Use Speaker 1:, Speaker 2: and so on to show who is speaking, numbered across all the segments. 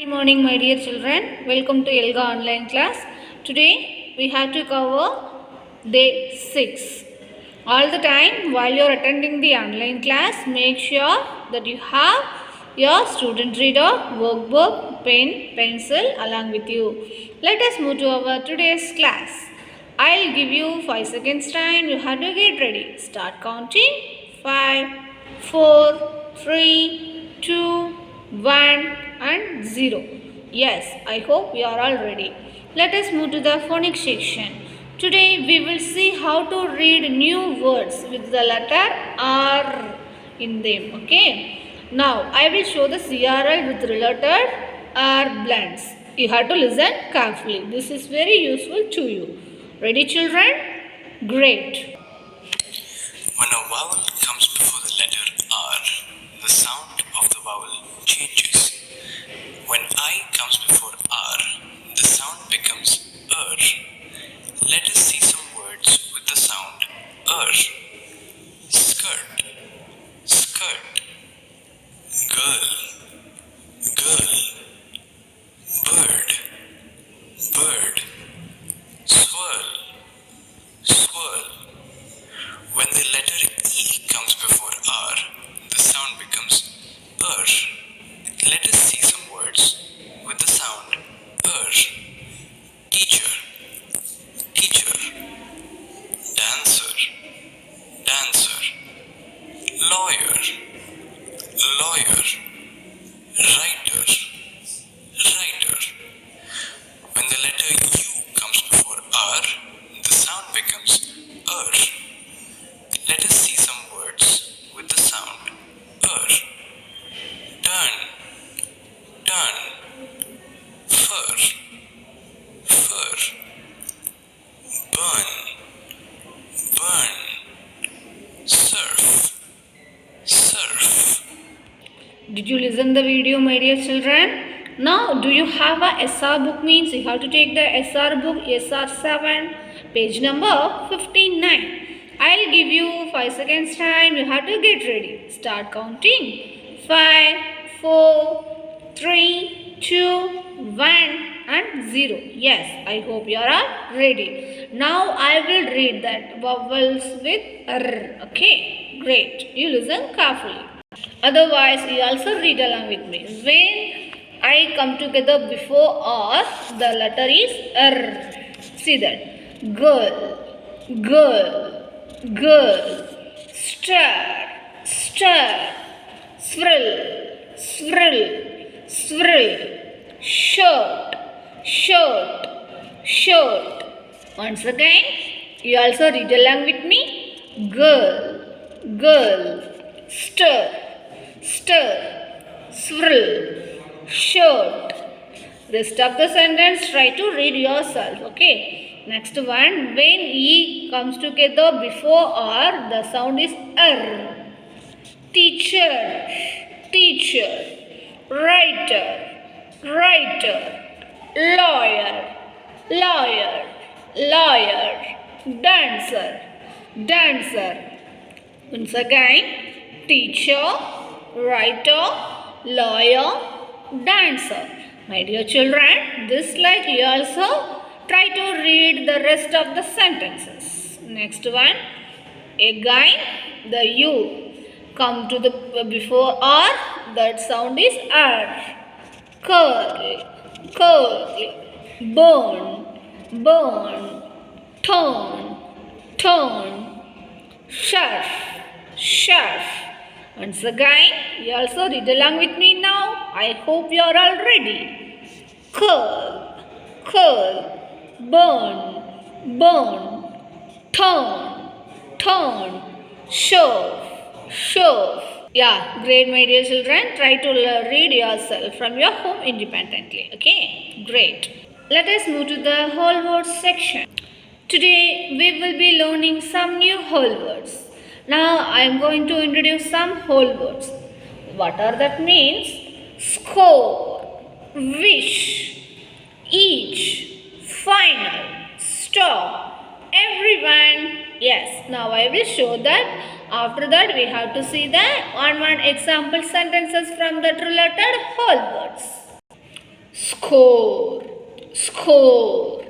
Speaker 1: Good morning, my dear children. Welcome to Elga online class. Today we have to cover day 6. All the time while you are attending the online class, make sure that you have your student reader, workbook, pen, pencil along with you. Let us move to our today's class. I'll give you 5 seconds time. You have to get ready. Start counting. 5, 4, 3, 2, 1 and 0. Yes, I hope we are all ready. Let us move to the phonics section. Today we will see how to read new words with the letter R in them. Okay. Now I will show the CRL with related R blends. You have to listen carefully. This is very useful to you. Ready, children? Great.
Speaker 2: When a vowel comes before the letter R, the sound of the vowel changes. When I comes before R, the sound becomes Let us see some words with the sound Skirt, skirt. Girl, girl. Bird, bird. Swirl, swirl. When the letter E comes before R, the sound becomes Let us see some words with the sound Teacher, teacher. Dancer, dancer. Lawyer, lawyer. Writer, writer. When the letter U comes before R, the sound becomes Let us see some words with the sound Turn, turn. Fur, fur. Burn, burn. Surf, surf.
Speaker 1: Did you listen the video, my dear children? Now, do you have a SR book? Means you have to take the SR book, SR 7, page number 59. I'll give you 5 seconds time. You have to get ready. Start counting. 5, 4, 3, 2, 1 and 0. Yes, I hope you are all ready. Now, I will read that vowels with R. Okay, great. You listen carefully. Otherwise, you also read along with me. When I come together before R, the letter is R. See that. Girl, girl, girl. Stir, stir. Swirl, swirl, swirl. Shirt, shirt, shirt. Once again, you also read along with me. Girl, girl. Stir, stir, swirl, shirt. Rest of the sentence try to read yourself. Okay. Next one, when E comes together before R, the sound is R. Teacher, teacher. Writer, writer. Lawyer, lawyer, lawyer. Dancer, dancer. Once again, teacher, writer, lawyer, dancer. My dear children, this like you also try to read the rest of the sentences. Next one, again the U come to the before R, that sound is R. Curly, curly. Burn, burn. Turn, turn. Sharp, sharp. Once again, you also read along with me now. I hope you are all ready. Curl, curl. Burn, burn. Turn, turn. Shove, shove. Yeah, great, my dear children. Try to read yourself from your home independently. Okay, great. Let us move to the whole words section. Today, we will be learning some new whole words. Now, I am going to introduce some whole words. What are that means? Score, wish, each, final, stop, everyone. Yes, now I will show that. After that, we have to see the one example sentences from the related whole words. score, score,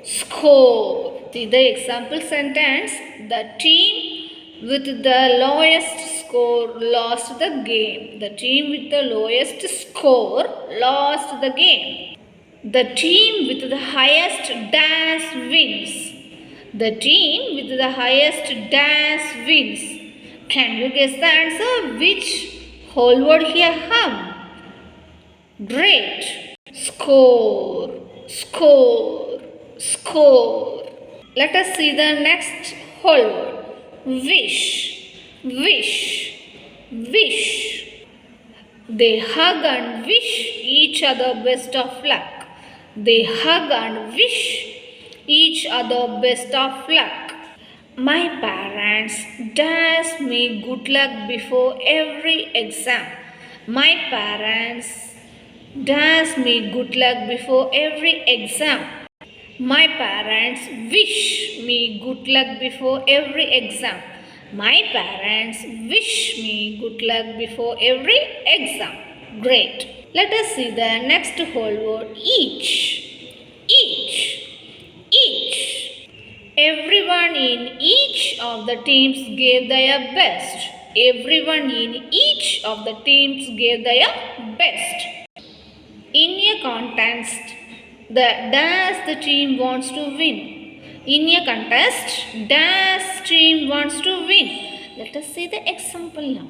Speaker 1: score. See the example sentence. The team with the lowest score lost the game. The team with the lowest score lost the game. The team with the highest dash wins. The team with the highest dash wins. Can you guess the answer? Which whole word here come? Great. Score, score, score. Let us see the next whole word. Wish, wish, wish. They hug and wish each other best of luck. They hug and wish each other best of luck. My parents dash me good luck before every exam. My parents dash me good luck before every exam. My parents wish me good luck before every exam. My parents wish me good luck before every exam. Great. Let us see the next whole word. Each. Each. Each. Everyone in each of the teams gave their best. Everyone in each of the teams gave their best. In a contest, the team wants to win. In a contest, dash team wants to win. Let us see the example now.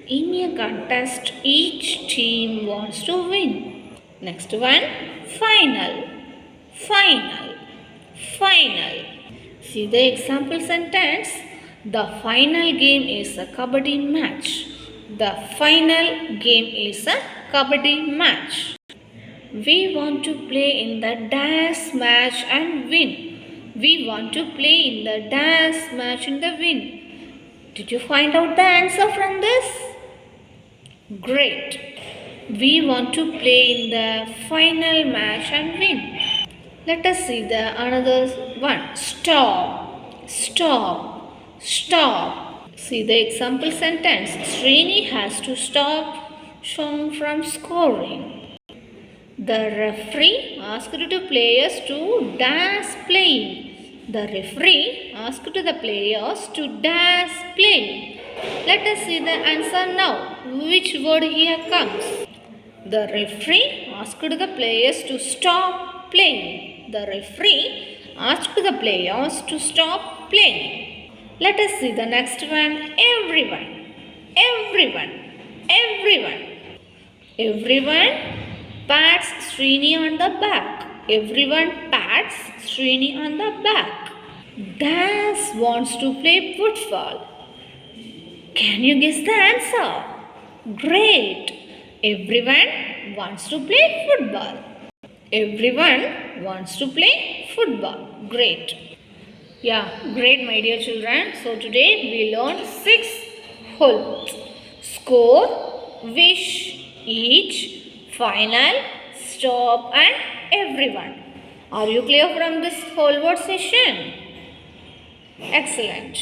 Speaker 1: In a contest, each team wants to win. Next one, final, final, final. See the example sentence. The final game is a kabaddi match. The final game is a kabaddi match. We want to play in the dash match and win. We want to play in the dash match and the win. Did you find out the answer from this? Great. We want to play in the final match and win. Let us see the another one. Stop, stop, stop. See the example sentence. Srini has to stop Shom from scoring. The referee asked the players to dance playing. The referee asked the players to dance playing. Let us see the answer now. Which word here comes? The referee asked the players to stop playing. The referee asked the players to stop playing. Let us see the next one. Everyone, everyone, everyone. Everyone pats Srini on the back. Everyone pats Srini on the back. Das wants to play football. Can you guess the answer? Great. Everyone wants to play football. Everyone wants to play football. Great. Yeah, great my dear children. So today we learned 6 whole words. Score, wish, each, final, stop and everyone. Are you clear from this whole word session? Excellent.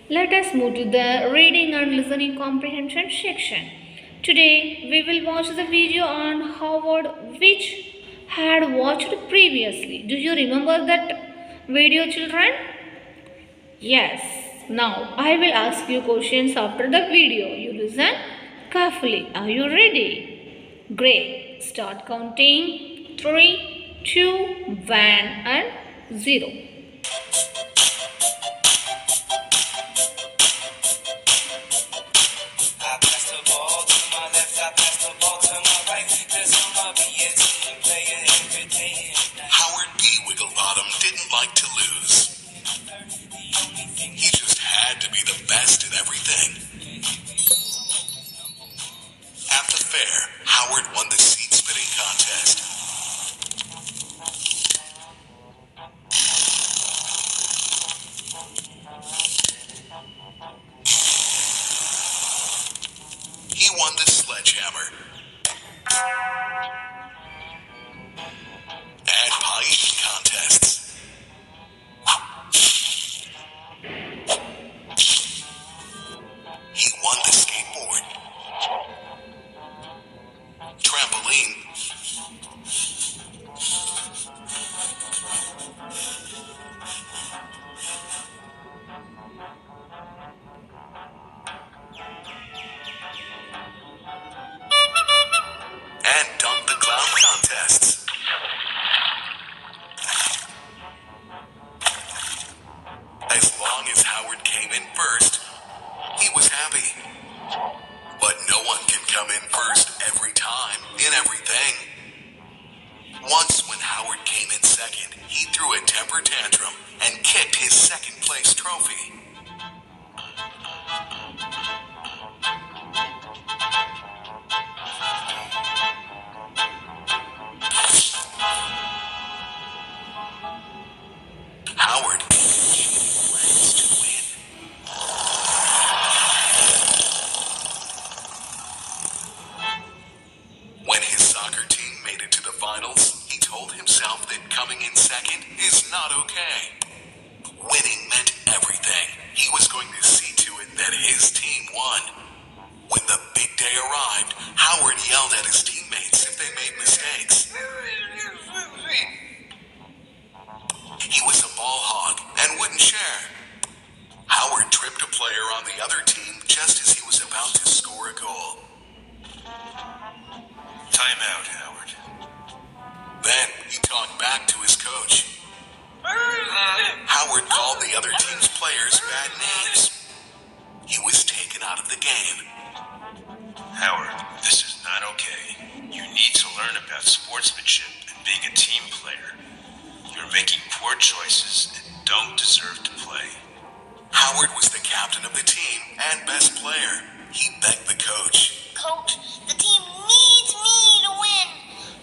Speaker 1: Let us move to the reading and listening comprehension section. Today we will watch the video on Howard which had watched previously. Do you remember that video, children? Yes. Now I will ask you questions after the video. You listen carefully. Are you ready? Great. Start counting. 3, 2, 1 and 0.
Speaker 2: Howard B. Wigglebottom didn't like to lose. He just had to be the best at everything. At the fair, Howard won the seed spinning contest. kicked his second place trophy. Howard plans to win. When his soccer team made it to the finals, he told himself that coming in second is not okay. Winning meant everything. He was going to see to it that his team won. When the big day arrived, Howard yelled at his teammates if they made mistakes. He was a ball hog and wouldn't share. Howard tripped a player on the other team just as he was about to score a goal.
Speaker 3: Time out, Howard.
Speaker 2: Then he talked back to his coach. Howard called the other team's players bad names. He was taken out of the game.
Speaker 3: Howard, this is not okay. You need to learn about sportsmanship and being a team player. You're making poor choices and don't deserve to play.
Speaker 2: Howard was the captain of the team and best player. He begged the coach.
Speaker 4: Coach, the team needs me to win.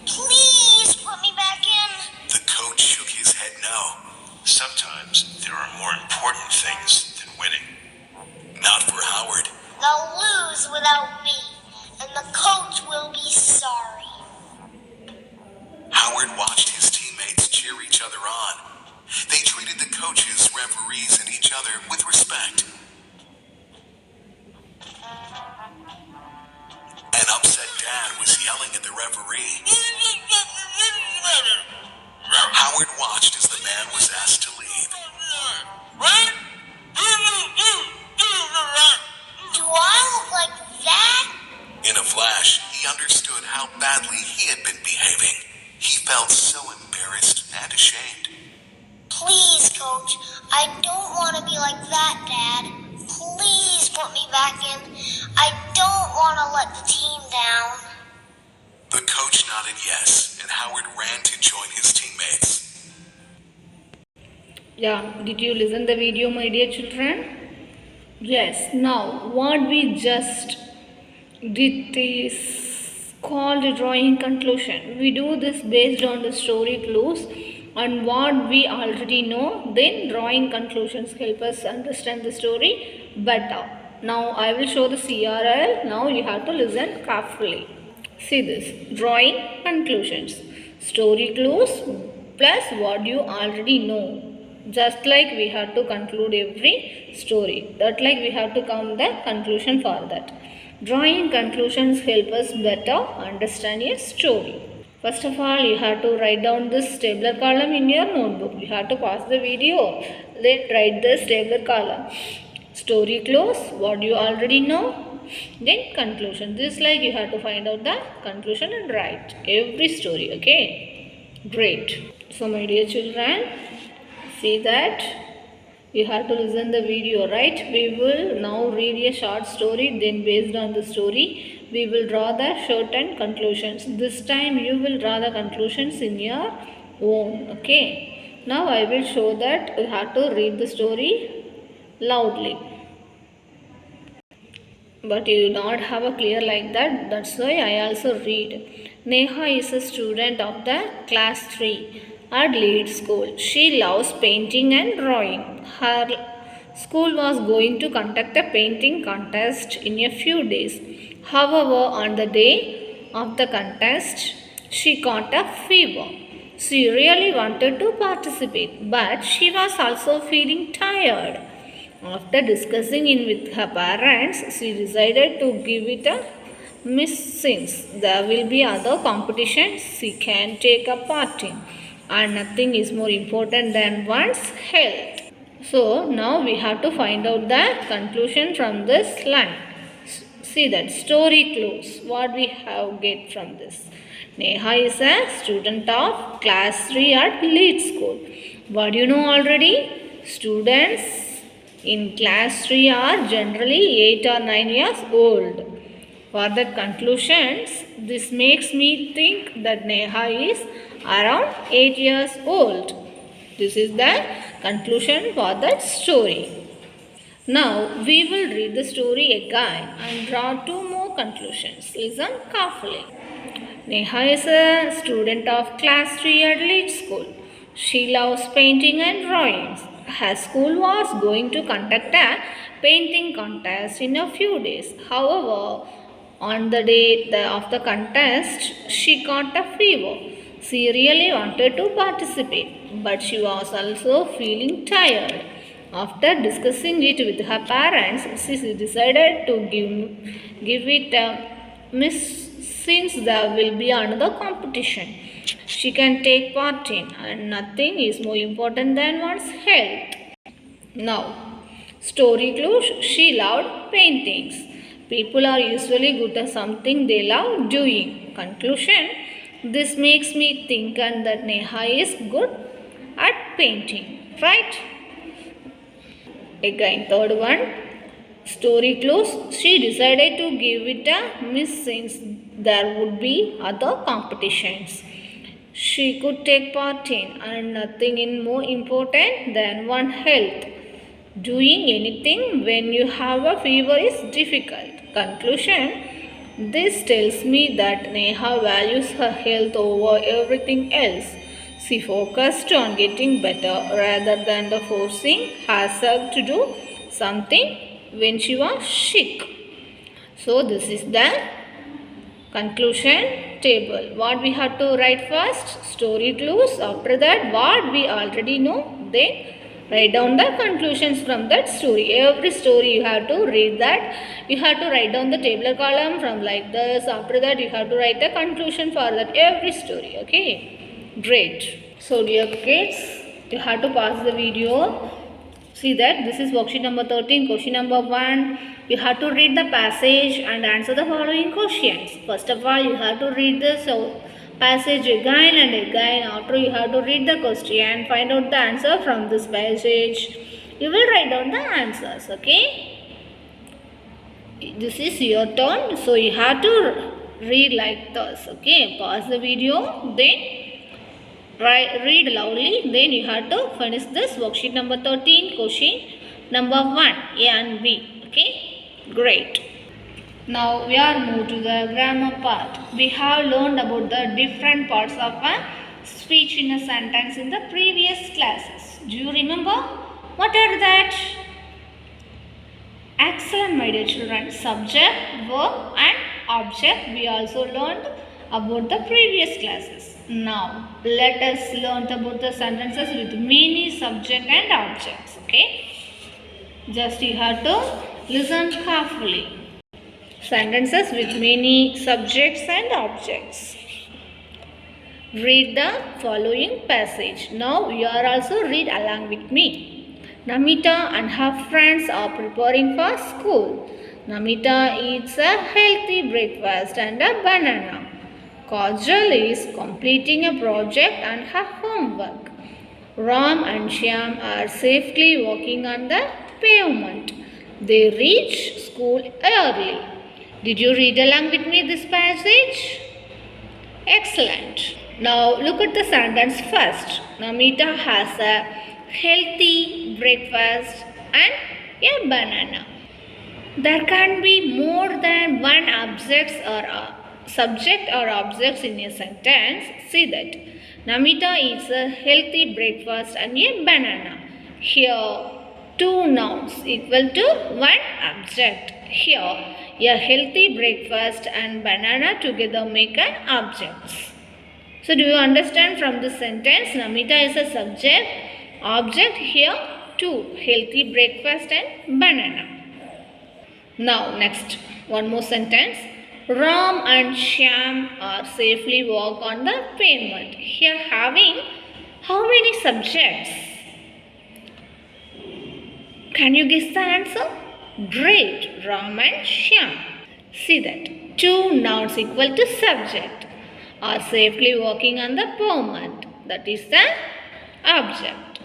Speaker 4: Please put me back in.
Speaker 2: The coach shook his head no.
Speaker 3: Sometimes there are more important things than winning.
Speaker 2: Not for Howard.
Speaker 4: They'll lose without me, and the coach will be sorry.
Speaker 2: Howard watched his teammates cheer each other on. They treated the coaches, referees, and each other with respect. An upset dad was yelling at the referee. Howard watched as the man was asked to leave.
Speaker 4: Do I look like that?
Speaker 2: In a flash, he understood how badly he had been behaving. He felt so embarrassed and ashamed.
Speaker 4: Please, Coach, I don't want to be like that, Dad. Please put me back in. I don't want to let the team down.
Speaker 2: The coach nodded yes, and Howard ran to join his teammates.
Speaker 1: Yeah, did you listen the video, my dear children? Yes, now what we just did is called drawing conclusion. We do this based on the story clues and what we already know. Then drawing conclusions help us understand the story better. Now I will show the CRL. Now you have to listen carefully. See this, drawing conclusions. Story clues plus what you already know. Just like we have to conclude every story. That like we have to come the conclusion for that. Drawing conclusions help us better understand a story. First of all, you have to write down this tabular column in your notebook. You have to pause the video. Then write this tabular column. Story close, what you already know. Then conclusion. This like you have to find out the conclusion and write every story. Okay? Great. So my dear children, see that you have to listen the video, right? We will now read a short story, then based on the story we will draw the shortened conclusions. This time you will draw the conclusions in your own. Okay, now I will show that you have to read the story loudly, but you do not have a clear like that. That's why I also read. Neha is a student of the class 3 at Leeds School. She loves painting and drawing. Her school was going to conduct a painting contest in a few days. However, on the day of the contest, she caught a fever. She really wanted to participate, but she was also feeling tired. After discussing it with her parents, she decided to give it a miss since there will be other competitions she can take a part in, and nothing is more important than one's health. So now we have to find out the conclusion from this line. See that story clues. What we have get from this? Neha is a student of class 3 at Leeds School. What do you know already? Students in class 3 are generally 8 or 9 years old. For the conclusions, this makes me think that Neha is around 8 years old. This is the conclusion for that story. Now we will read the story again and draw two more conclusions. Listen carefully. Neha is a student of class 3 at Leach School. She loves painting and drawings. Her school was going to conduct a painting contest in a few days. However, on the day of the contest, she caught a fever. She really wanted to participate, but she was also feeling tired. After discussing it with her parents, she decided to give it a miss since there will be another competition she can take part in, and nothing is more important than one's health. Now, story clue: she loved paintings. People are usually good at something they love doing. Conclusion: this makes me think and that Neha is good at painting. Right? Again, third one. Story clues: she decided to give it a miss since there would be other competitions she could take part in, and nothing is more important than one's health. Doing anything when you have a fever is difficult. Conclusion: this tells me that Neha values her health over everything else. She focused on getting better rather than the forcing herself to do something when she was sick. So this is the conclusion table. What we have to write first? Story clues. After that, what we already know. Then write down the conclusions from that story. Every story you have to read that. You have to write down the tabular column from like this. After that, you have to write the conclusion for that every story. Okay? Great. So dear kids, you have to pause the video. See that this is worksheet number 13, question number 1. You have to read the passage and answer the following questions. First of all, you have to read this passage again and again. After you have to read the question, find out the answer from this passage. You will write down the answers, okay? This is your turn, so you have to read like this, okay? Pause the video, then read loudly, then you have to finish this worksheet number 13, question number 1, A and B. Okay, great. Now we are moved to the grammar part. We have learned about the different parts of a speech in a sentence in the previous classes. Do you remember? What are that? Excellent, my dear children. Subject, verb and object we also learned about the previous classes. Now, let us learn about the sentences with many subject and objects. Okay? Just you have to listen carefully. Sentences with many subjects and objects. Read the following passage. Now, you are also read along with me. Namita and her friends are preparing for school. Namita eats a healthy breakfast and a banana. Kajal is completing a project and her homework. Ram and Shyam are safely walking on the pavement. They reach school early. Did you read along with me this passage? Excellent. Now look at the sentence first. Namita has a healthy breakfast and a banana. There can be more than one subject or objects in a sentence. See that. Namita eats a healthy breakfast and a banana. Here, two nouns equal to one object. Here, a healthy breakfast and banana together make an object. So, do you understand from this sentence? Namita is a subject. Object here, two, healthy breakfast and banana. Now, next, one more sentence. Ram and Shyam are safely walk on the pavement. Here having how many subjects? Can you guess the answer? Great, Ram and Shyam. See that. Two nouns equal to subject are safely walking on the pavement. That is the object.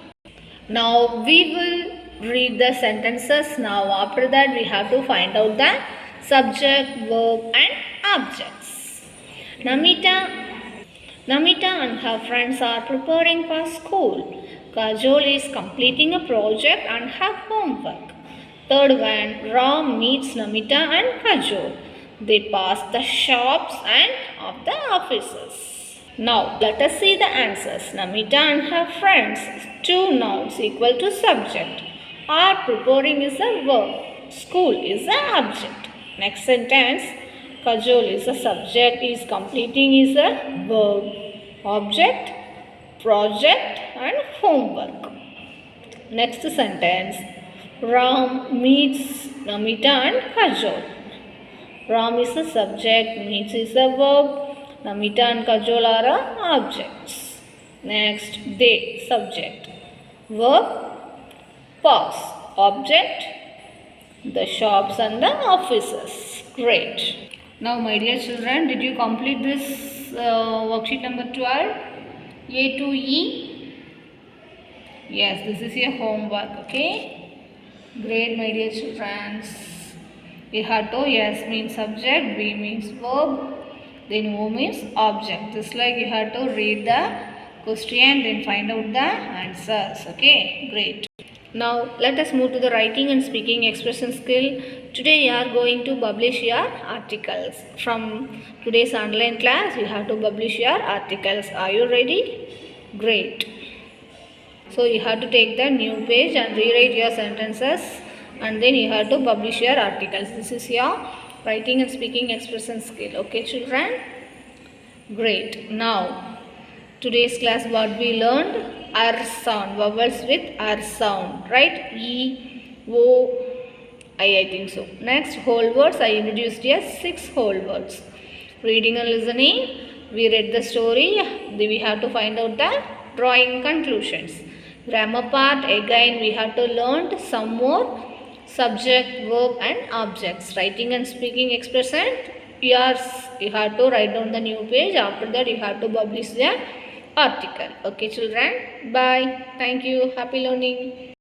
Speaker 1: Now we will read the sentences. Now after that we have to find out the subject, verb and objects. Namita and her friends are preparing for school. Kajol is completing a project and her homework. Third one, Ram meets Namita and Kajol. They pass the shops and of the offices. Now let us see the answers. Namita and her friends, two nouns equal to subject. Are preparing is a verb. School is the object. Next sentence, Kajol is a subject, is completing is a verb. Object, project and homework. Next sentence, Ram meets Namita and Kajol. Ram is a subject, meets is a verb, Namita and Kajol are objects. Next, they, subject. Verb, pass, object, the shops and the offices. Great. Now my dear children, did you complete this worksheet number 12? A to E? Yes, this is your homework, okay? Great, my dear children. Ihato, yes means subject, B means verb, then O means object. Just like you have to read the question, then find out the answers, okay? Great. Now let us move to the writing and speaking expression skill. Today you are going to publish your articles. From today's online class you have to publish your articles. Are you ready? Great. So you have to take the new page and rewrite your sentences and then you have to publish your articles. This is your writing and speaking expression skill. Okay children? Great. Now today's class what we learned? R sound, vowels with R sound, right? E, O, I think so. Next, whole words. I introduced here 6 whole words. Reading and listening. We read the story. Then we have to find out the drawing conclusions. Grammar part. Again, we have to learn some more subject, verb and objects. Writing and speaking expression. You have to write down the new page. After that, you have to publish the article. Okay children, bye. Thank you. Happy learning.